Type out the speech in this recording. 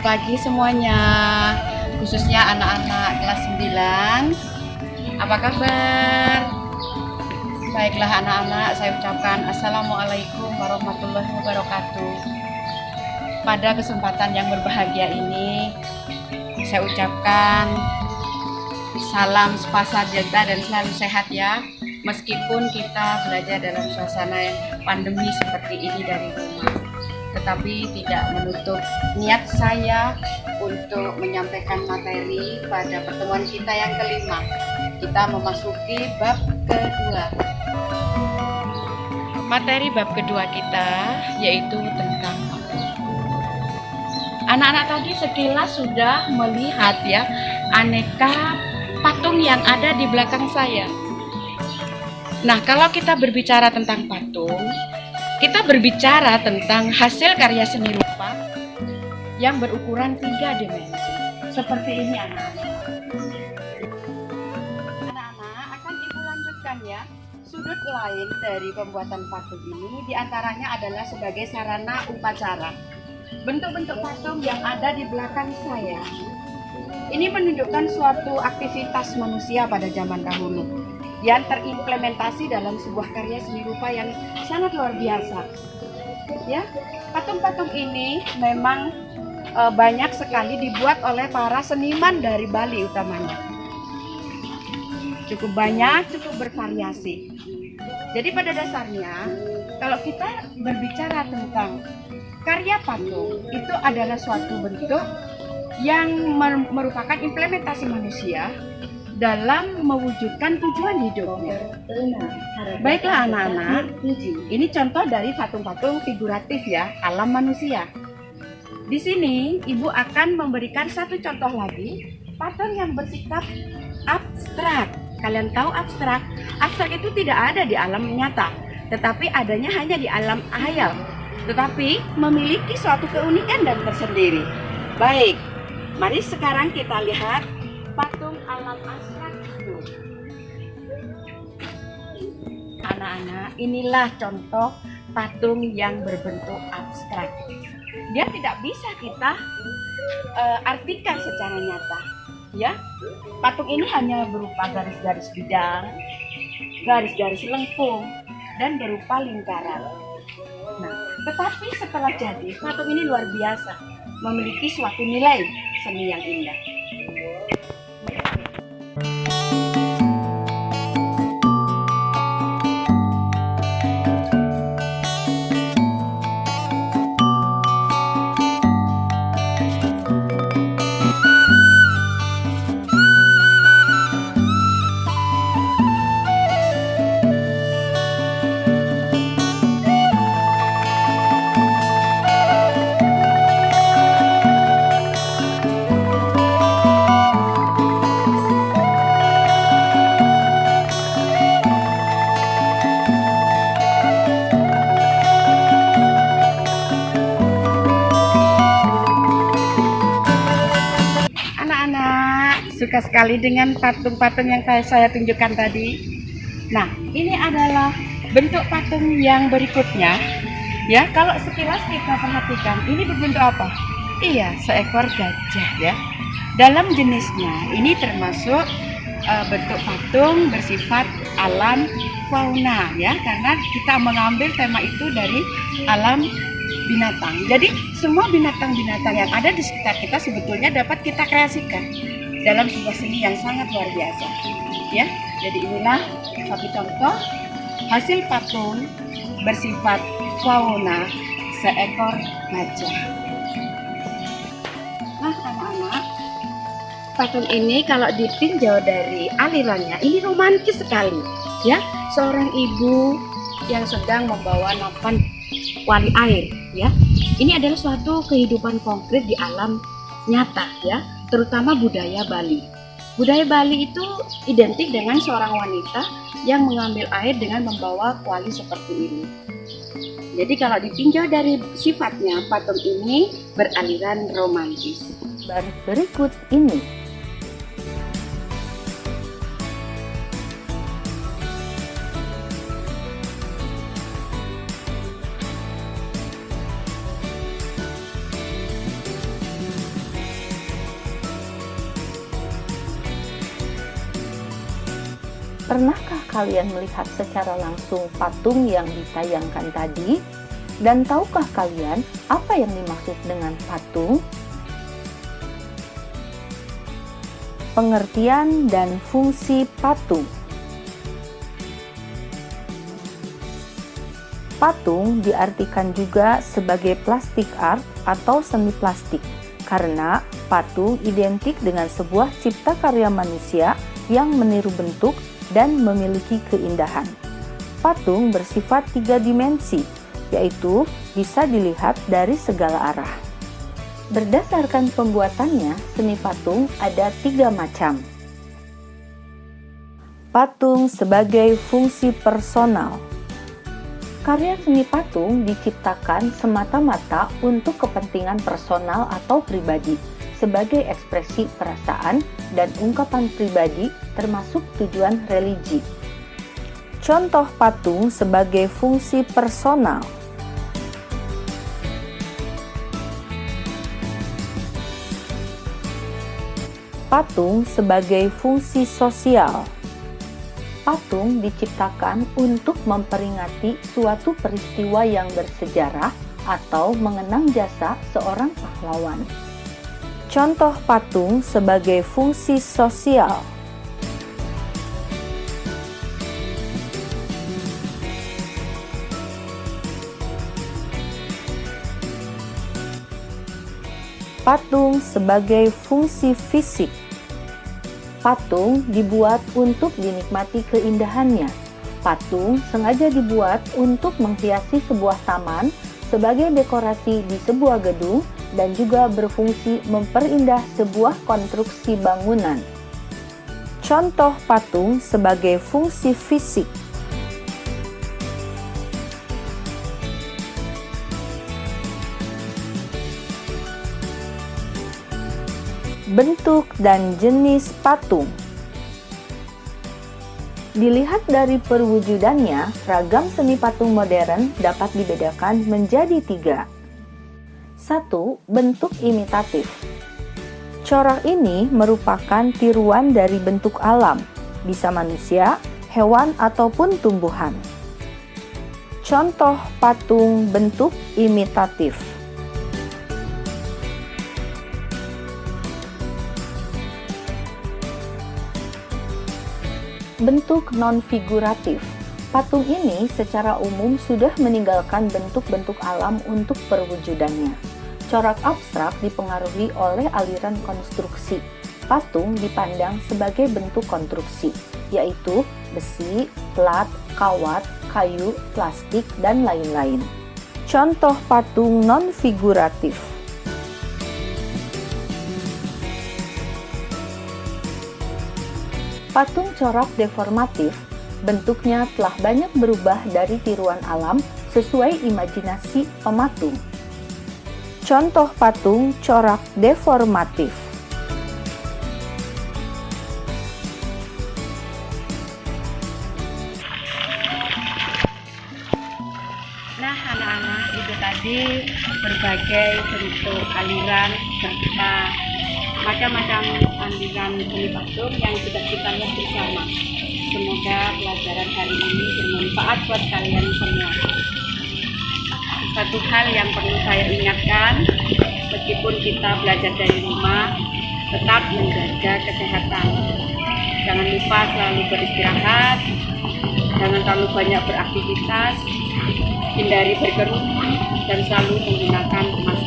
Selamat pagi semuanya, khususnya anak-anak kelas 9. Apa kabar? Baiklah anak-anak, saya ucapkan Assalamualaikum warahmatullahi wabarakatuh. Pada kesempatan yang berbahagia ini, saya ucapkan salam swastiastu dan selalu sehat ya. Meskipun kita belajar dalam suasana yang pandemi seperti ini dari rumah, tetapi tidak menutup niat saya untuk menyampaikan materi pada pertemuan kita yang kelima. Kita memasuki bab kedua. Materi bab kedua kita yaitu tentang patung. Anak-anak tadi sekilas sudah melihat ya aneka patung yang ada di belakang saya. Nah, kalau kita berbicara tentang patung, kita berbicara tentang hasil karya seni rupa yang berukuran 3 dimensi. Seperti ini anak-anak. Anak-anak akan ibu lanjutkan ya. Sudut lain dari pembuatan patung ini diantaranya adalah sebagai sarana upacara. Bentuk-bentuk patung yang ada di belakang saya ini menunjukkan suatu aktivitas manusia pada zaman dahulu yang terimplementasi dalam sebuah karya seni rupa yang sangat luar biasa. Ya, patung-patung ini memang banyak sekali dibuat oleh para seniman dari Bali utamanya. Cukup banyak, cukup bervariasi. Jadi pada dasarnya, kalau kita berbicara tentang karya patung, itu adalah suatu bentuk yang merupakan implementasi manusia dalam mewujudkan tujuan hidupnya. Baiklah anak-anak, ini contoh dari patung-patung figuratif ya, alam manusia. Di sini ibu akan memberikan satu contoh lagi, patung yang bersikap abstrak. Kalian tahu abstrak? Abstrak itu tidak ada di alam nyata, tetapi adanya hanya di alam khayal. Tetapi memiliki suatu keunikan dan tersendiri. Baik, mari sekarang kita lihat patung alam abstrak itu. Anak-anak, inilah contoh patung yang berbentuk abstrak. Dia tidak bisa kita artikan secara nyata, ya. Patung ini hanya berupa garis-garis bidang, garis-garis lengkung, dan berupa lingkaran. Nah, tetapi setelah jadi, patung ini luar biasa, memiliki suatu nilai seni yang indah. Suka sekali dengan patung-patung yang saya tunjukkan tadi. Nah, ini adalah bentuk patung yang berikutnya. Ya, kalau sekilas kita perhatikan, ini berbentuk apa? Iya, seekor gajah ya. Dalam jenisnya, ini termasuk bentuk patung bersifat alam fauna ya, karena kita mengambil tema itu dari alam binatang. Jadi, semua binatang-binatang yang ada di sekitar kita sebetulnya dapat kita kreasikan dalam sebuah seni yang sangat luar biasa ya. Jadi inilah satu contoh hasil patung bersifat fauna seekor gajah. Nah anak-anak, patung ini kalau ditinjau dari alirannya ini romantis sekali ya. Seorang ibu yang sedang membawa nampan kuali air ya. Ini adalah suatu kehidupan konkret di alam nyata ya, terutama budaya Bali. Budaya Bali itu identik dengan seorang wanita yang mengambil air dengan membawa kuali seperti ini. Jadi kalau ditinjau dari sifatnya, patung ini beraliran romantis. Berikut ini pernahkah kalian melihat secara langsung patung yang ditayangkan tadi? Dan tahukah kalian apa yang dimaksud dengan patung? Pengertian dan fungsi patung. Patung diartikan juga sebagai plastik art atau seni plastik, karena patung identik dengan sebuah cipta karya manusia yang meniru bentuk dan memiliki keindahan. Patung bersifat 3 dimensi, yaitu bisa dilihat dari segala arah. Berdasarkan pembuatannya, seni patung ada 3 macam. Patung sebagai fungsi personal. Karya seni patung diciptakan semata-mata untuk kepentingan personal atau pribadi, sebagai ekspresi perasaan dan ungkapan pribadi termasuk tujuan religi. Contoh patung sebagai fungsi personal. Patung sebagai fungsi sosial. Patung diciptakan untuk memperingati suatu peristiwa yang bersejarah atau mengenang jasa seorang pahlawan. Contoh patung sebagai fungsi sosial. Patung sebagai fungsi fisik. Patung dibuat untuk dinikmati keindahannya. Patung sengaja dibuat untuk menghiasi sebuah taman sebagai dekorasi di sebuah gedung dan juga berfungsi memperindah sebuah konstruksi bangunan. Contoh patung sebagai fungsi fisik. Bentuk dan jenis patung. Dilihat dari perwujudannya, ragam seni patung modern dapat dibedakan menjadi 3. 1. Bentuk imitatif. Corak ini merupakan tiruan dari bentuk alam, bisa manusia, hewan, ataupun tumbuhan. Contoh patung bentuk imitatif. Bentuk non-figuratif. Patung ini secara umum sudah meninggalkan bentuk-bentuk alam untuk perwujudannya. Corak abstrak dipengaruhi oleh aliran konstruksi. Patung dipandang sebagai bentuk konstruksi, yaitu besi, plat, kawat, kayu, plastik, dan lain-lain. Contoh patung non-figuratif. Patung corak deformatif, bentuknya telah banyak berubah dari tiruan alam sesuai imajinasi pematung. Contoh patung corak deformatif. Nah, anak-anak, itu tadi berbagai bentuk aliran serta macam-macam aliran seni patung yang sudah kita lihat bersama. Semoga pelajaran hari ini bermanfaat buat kalian semua. Satu hal yang perlu saya ingatkan, meskipun kita belajar dari rumah, tetap menjaga kesehatan. Jangan lupa selalu beristirahat, jangan terlalu banyak beraktivitas, hindari berkerumun, dan selalu menggunakan masker.